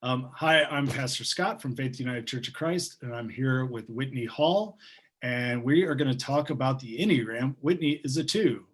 Hi, I'm Pastor Scott from Faith United Church of Christ, and I'm here with Whitney Hull, and we are going to talk about the Enneagram. Whitney is a 2,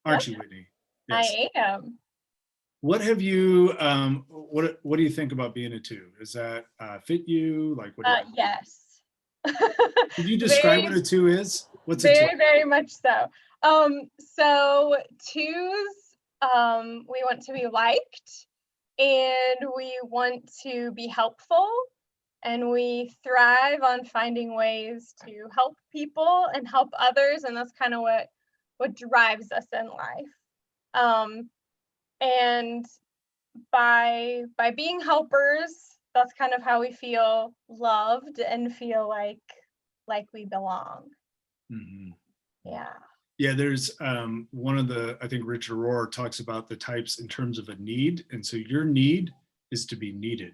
aren't you, Whitney? Yes. I am. What have you? What do you think about being a 2? Does that fit you? Like, what do you? Yes. Could you describe what a 2 is? What's a 2? Very much so. So twos, we want to be liked, and we want to be helpful, and we thrive on finding ways to help people and help others, and that's kind of what drives us in life. And by being helpers, that's kind of how we feel loved and feel like we belong. Mm-hmm. Yeah. Yeah, there's one of the, I think Richard Rohr talks about the types in terms of a need. And so your need is to be needed.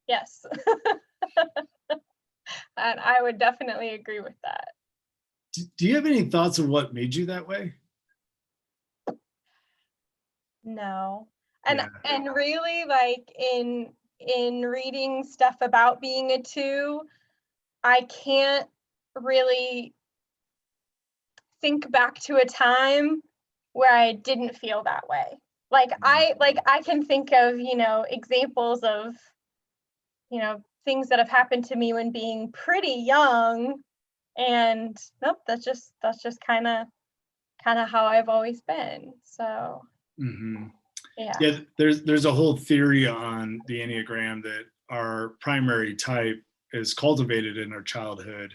Yes. And I would definitely agree with that. Do you have any thoughts of what made you that way? No. Yeah. And really, like in reading stuff about being a 2, I can't really think back to a time where I didn't feel that way. I can think of, examples of, things that have happened to me when being pretty young, and nope, that's just kind of how I've always been. So Mm-hmm. yeah. Yeah, there's a whole theory on the Enneagram that our primary type is cultivated in our childhood,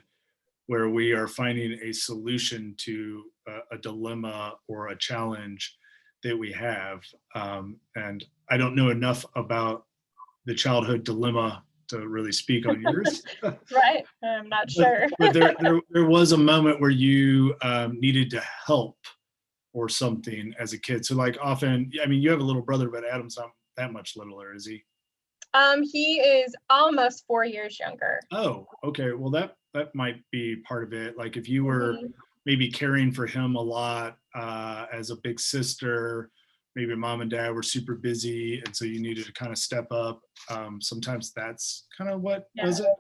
where we are finding a solution to a dilemma or a challenge that we have. And I don't know enough about the childhood dilemma to really speak on yours. Right. I'm not sure. But there was a moment where you needed to help or something as a kid. So like often, I mean, you have a little brother, but Adam's not that much littler, is he? He is almost 4 years younger. Oh, okay. Well, that might be part of it. Like if you were maybe caring for him a lot as a big sister, maybe mom and dad were super busy, and so you needed to kind of step up. Sometimes that's kind of what does it.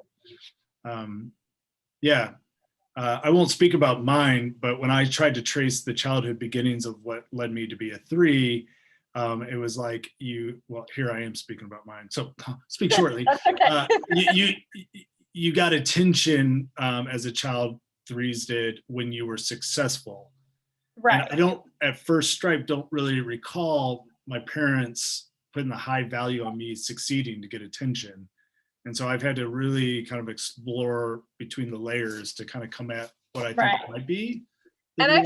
Yeah. I won't speak about mine, but when I tried to trace the childhood beginnings of what led me to be a 3, it was like well, here I am speaking about mine. So speak shortly. Okay. You got attention as a child, 3s did, when you were successful. Right. And I don't, at first stripe, don't really recall my parents putting the high value on me succeeding to get attention. And so I've had to really kind of explore between the layers to kind of come at what I think it might be. And I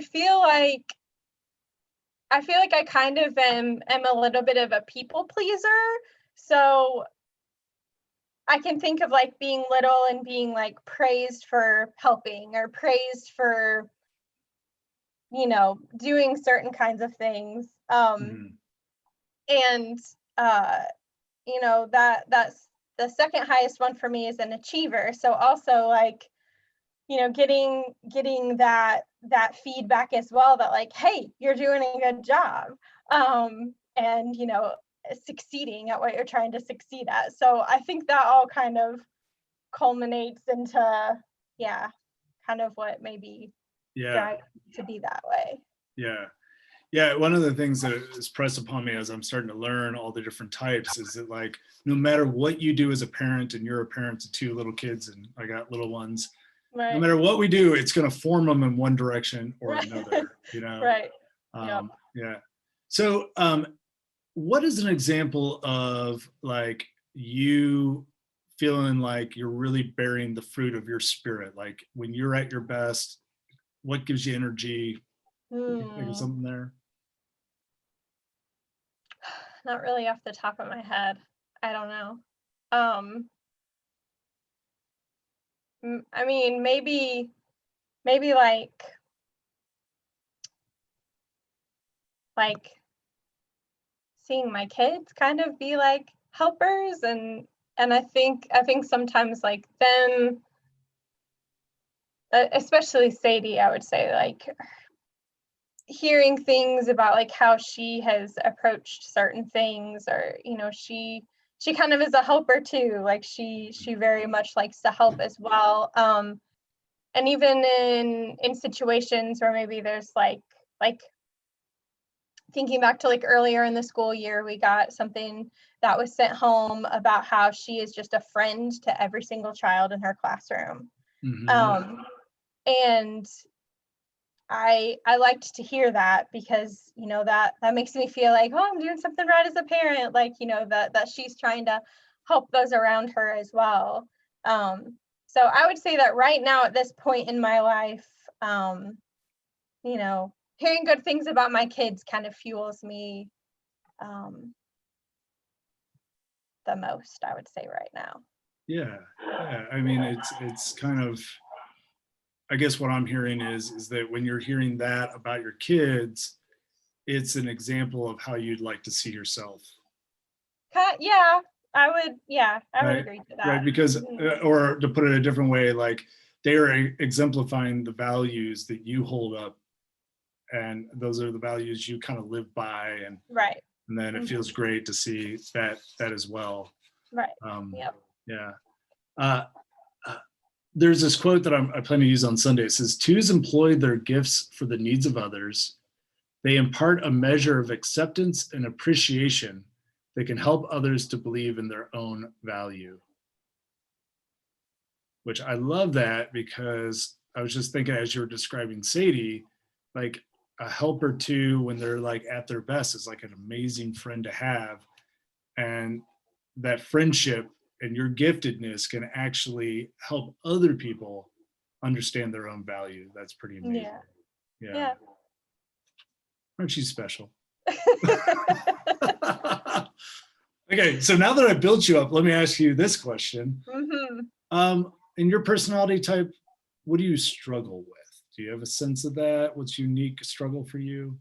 feel like I kind of am a little bit of a people pleaser. So I can think of like being little and being like praised for helping or praised for, doing certain kinds of things. And that's the second highest one for me is an achiever. So also like, getting that feedback as well, that like, hey, you're doing a good job. And succeeding at what you're trying to succeed at. So I think that all kind of culminates into kind of what maybe drives to be that way. Yeah, one of the things that is pressed upon me as I'm starting to learn all the different types is that like no matter what you do as a parent, and you're a parent to 2 little kids and I got little ones, no matter what we do, it's going to form them in one direction or another, Right. Yeah. So what is an example of like you feeling like you're really bearing the fruit of your spirit? Like when you're at your best, what gives you energy? Can you think of something there? Not really off the top of my head. I don't know. I mean, maybe like seeing my kids kind of be like helpers, and I think sometimes like them, especially Sadie, I would say like hearing things about like how she has approached certain things, or she kind of is a helper too. Like she very much likes to help as well. And even in situations where maybe there's like thinking back to like earlier in the school year, we got something that was sent home about how she is just a friend to every single child in her classroom. And I liked to hear that, because that makes me feel like, oh, I'm doing something right as a parent, like that she's trying to help those around her as well. So I would say that right now at this point in my life, hearing good things about my kids kind of fuels me the most, I would say, right now. Yeah. I mean, it's kind of, I guess what I'm hearing is that when you're hearing that about your kids, it's an example of how you'd like to see yourself. Yeah, I would Right? agree to that. Right. Because, or to put it a different way, like they are exemplifying the values that you hold up, and those are the values you kind of live by, and Right. and then it feels great to see that as well. Right. Yeah. There's this quote that I plan to use on Sunday. It says, "Twos employ their gifts for the needs of others. They impart a measure of acceptance and appreciation that can help others to believe in their own value." Which I love that, because I was just thinking as you were describing Sadie, like a helper too, when they're like at their best, is like an amazing friend to have. And that friendship and your giftedness can actually help other people understand their own value. That's pretty amazing. Yeah. Aren't you special? Okay, so now that I built you up, let me ask you this question. In your personality type, what do you struggle with? Do you have a sense of that? What's unique struggle for you?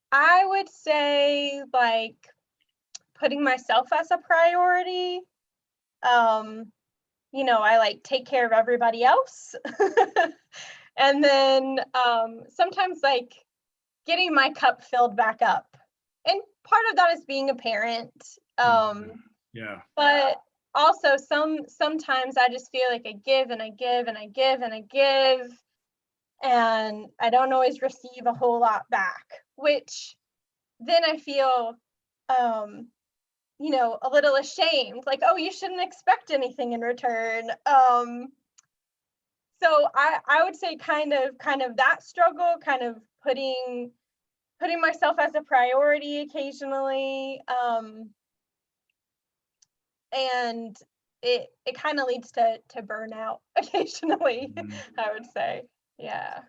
I would say like putting myself as a priority. I like take care of everybody else. And then sometimes like getting my cup filled back up. And part of that is being a parent. But also sometimes I just feel like I give and I give and I give and I give, and I don't always receive a whole lot back, which then I feel a little ashamed, like, oh, you shouldn't expect anything in return. So I would say kind of that struggle, kind of putting myself as a priority occasionally, and it kind of leads to burnout occasionally. I would say. Yeah.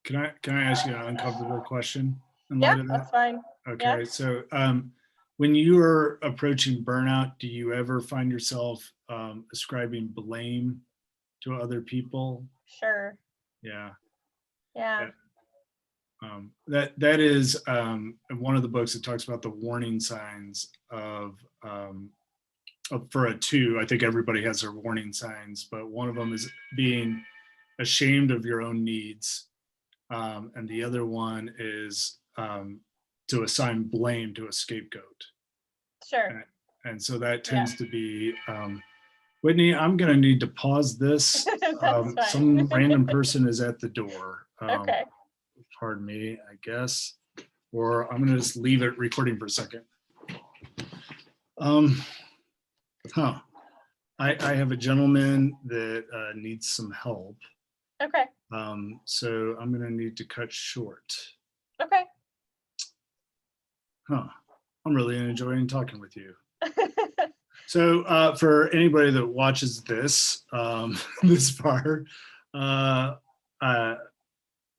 Can I ask you an uncomfortable question in Yeah, light of that? that's fine. Okay, Yeah. so when you are approaching burnout, do you ever find yourself ascribing blame to other people? Sure. Yeah. Yeah. That is one of the books that talks about the warning signs of for a two. I think everybody has their warning signs, but one of them is being ashamed of your own needs, and the other one is to assign blame to a scapegoat. Sure. And so that tends to be, Whitney, I'm going to need to pause this. Some random person is at the door. Okay. Pardon me, I guess. Or I'm going to just leave it recording for a second. I have a gentleman that needs some help. Okay. So I'm going to need to cut short. Okay. I'm really enjoying talking with you. So for anybody that watches this this far,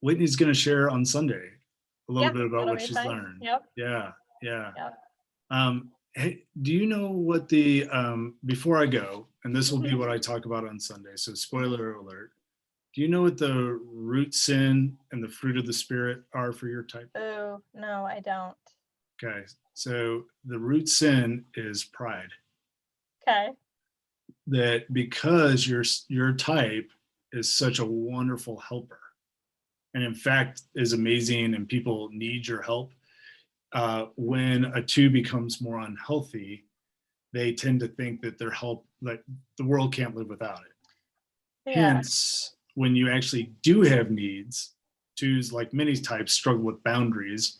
Whitney's going to share on Sunday a little bit about what she's learned. Yeah. Hey, do you know what the before I go, and this will be what I talk about on Sunday, so spoiler alert, do you know what the root sin and the fruit of the spirit are for your type? Oh, no, I don't. Okay, so the root sin is pride. Okay. That because your type is such a wonderful helper, and in fact is amazing, and people need your help. When a two becomes more unhealthy, they tend to think that their help, like the world can't live without it. Yeah. Hence, when you actually do have needs, twos, like many types, struggle with boundaries,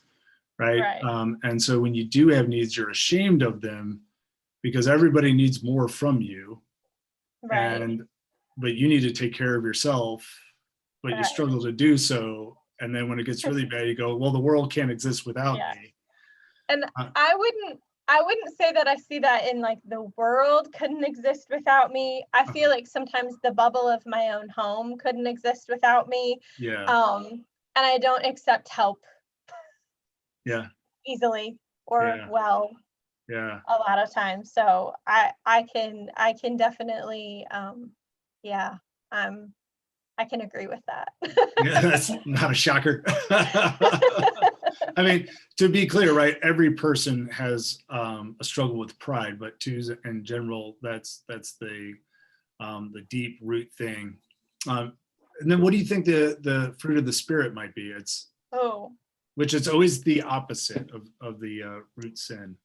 right? Right. And so when you do have needs, you're ashamed of them because everybody needs more from you, Right. but you need to take care of yourself, but you Right. struggle to do so. And then when it gets really bad, you go, well, the world can't exist without Yeah. me. And Uh, I wouldn't say that I see that in like the world couldn't exist without me. I feel like sometimes the bubble of my own home couldn't exist without me. Yeah. And I don't accept help Yeah. easily or Yeah. well Yeah. a lot of times. So I can definitely yeah, I can agree with that. Yeah. That's not a shocker. I mean, to be clear, right? Every person has a struggle with pride, but twos in general, that's the deep root thing. And then, what do you think the fruit of the spirit might be? It's Oh, which it's always the opposite of the root sin.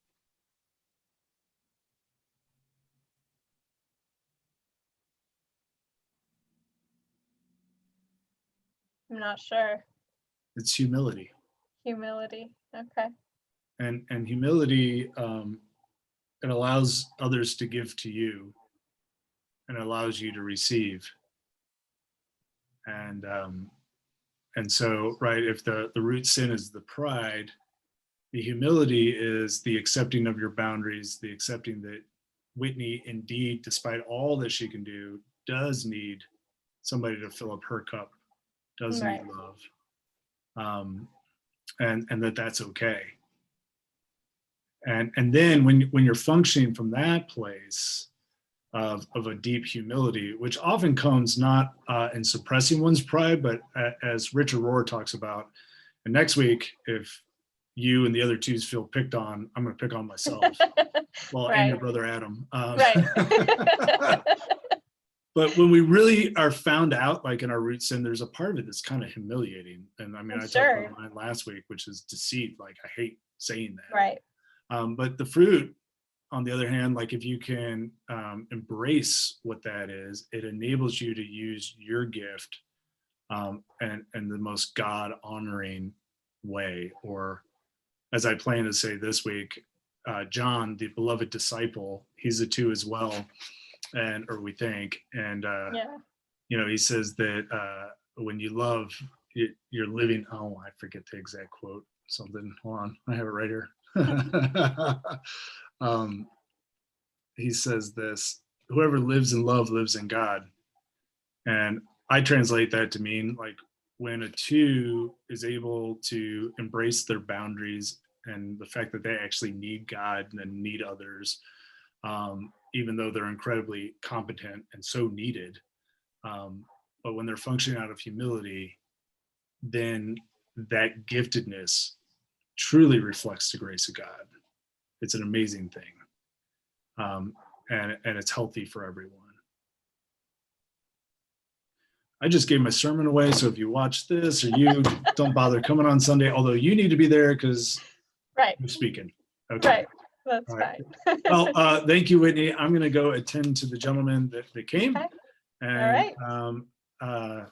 I'm not sure. It's humility, Humility. Okay. and humility it allows others to give to you, and allows you to receive. And so, right, if the root sin is the pride, the humility is the accepting of your boundaries, the accepting that Whitney, indeed, despite all that she can do, does need somebody to fill up her cup, does need Right. love, and that's okay. And then when you're functioning from that place of a deep humility, which often comes not in suppressing one's pride, but as Richard Rohr talks about. And next week, if you and the other twos feel picked on, I'm going to pick on myself. Well, and your Right. brother Adam. Right. But when we really are found out, like in our root sin, there's a part of it that's kind of humiliating. And I mean, I talked Sure. about mine last week, which is deceit. Like I hate saying that. Right. But the fruit, on the other hand, like if you can embrace what that is, it enables you to use your gift and the most God honoring way. Or as I plan to say this week, John, the beloved disciple, he's a two as well, or we think, and Yeah. he says that when you love, you're living. Oh, I forget the exact quote. Something. Hold on, I have it right here. He says this: whoever lives in love lives in God. And I translate that to mean like when a two is able to embrace their boundaries and the fact that they actually need God and need others, even though they're incredibly competent and so needed. But when they're functioning out of humility, then that giftedness truly reflects the grace of God. It's an amazing thing. And it's healthy for everyone. I just gave my sermon away, so if you watch this or you don't bother coming on Sunday, although you need to be there because Right. you're speaking. Okay. Right. That's All right. fine. Well, thank you, Whitney. I'm going to go attend to the gentleman that came. Okay. And All right.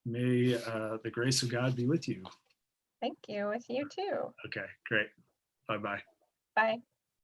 may the grace of God be with you. Thank you. With you too. Okay, great. Bye-bye. Bye.